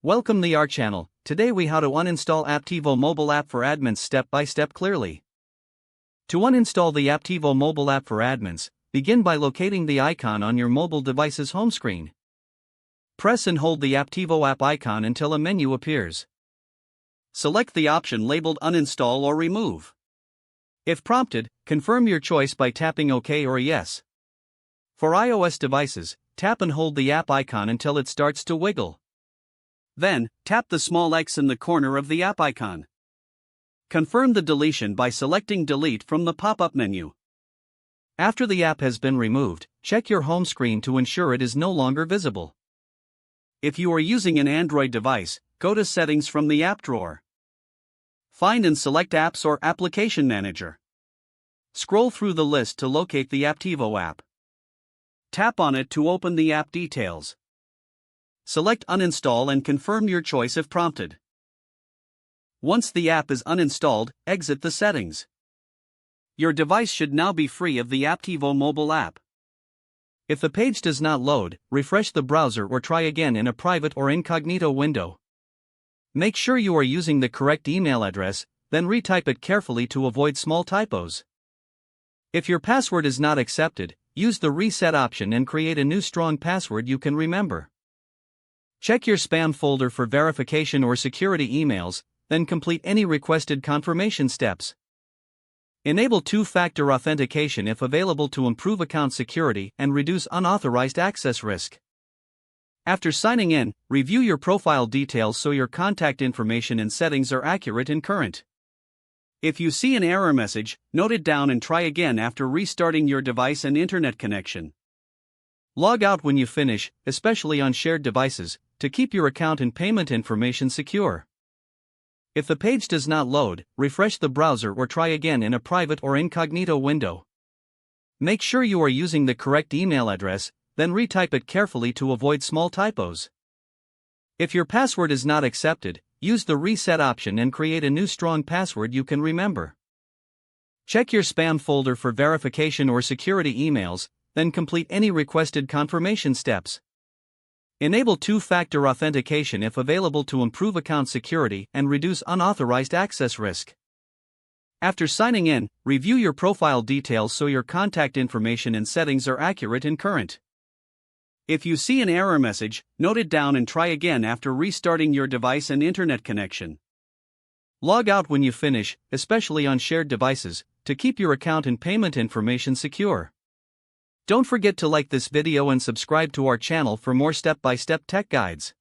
Welcome to our channel. Today we how to uninstall Apptivo mobile app for admins step by step clearly. To uninstall the Apptivo mobile app for admins, begin by locating the icon on your mobile device's home screen. Press and hold the Apptivo app icon until a menu appears. Select the option labeled uninstall or remove. If prompted, confirm your choice by tapping OK or Yes. For iOS devices, tap and hold the app icon until it starts to wiggle. Then, tap the small X in the corner of the app icon. Confirm the deletion by selecting Delete from the pop-up menu. After the app has been removed, check your home screen to ensure it is no longer visible. If you are using an Android device, go to Settings from the App drawer. Find and select Apps or Application Manager. Scroll through the list to locate the Apptivo app. Tap on it to open the app details. Select Uninstall and confirm your choice if prompted. Once the app is uninstalled, exit the settings. Your device should now be free of the Apptivo mobile app. If the page does not load, refresh the browser or try again in a private or incognito window. Make sure you are using the correct email address, then retype it carefully to avoid small typos. If your password is not accepted, use the reset option and create a new strong password you can remember. Check your spam folder for verification or security emails, then complete any requested confirmation steps. Enable two-factor authentication if available to improve account security and reduce unauthorized access risk. After signing in, review your profile details so your contact information and settings are accurate and current. If you see an error message, note it down and try again after restarting your device and internet connection. Log out when you finish, especially on shared devices, to keep your account and payment information secure. If the page does not load, refresh the browser or try again in a private or incognito window. Make sure you are using the correct email address, then retype it carefully to avoid small typos. If your password is not accepted, use the reset option and create a new strong password you can remember. Check your spam folder for verification or security emails, then complete any requested confirmation steps. Enable two-factor authentication if available to improve account security and reduce unauthorized access risk. After signing in, review your profile details so your contact information and settings are accurate and current. If you see an error message, note it down and try again after restarting your device and internet connection. Log out when you finish, especially on shared devices, to keep your account and payment information secure. Don't forget to like this video and subscribe to our channel for more step-by-step tech guides.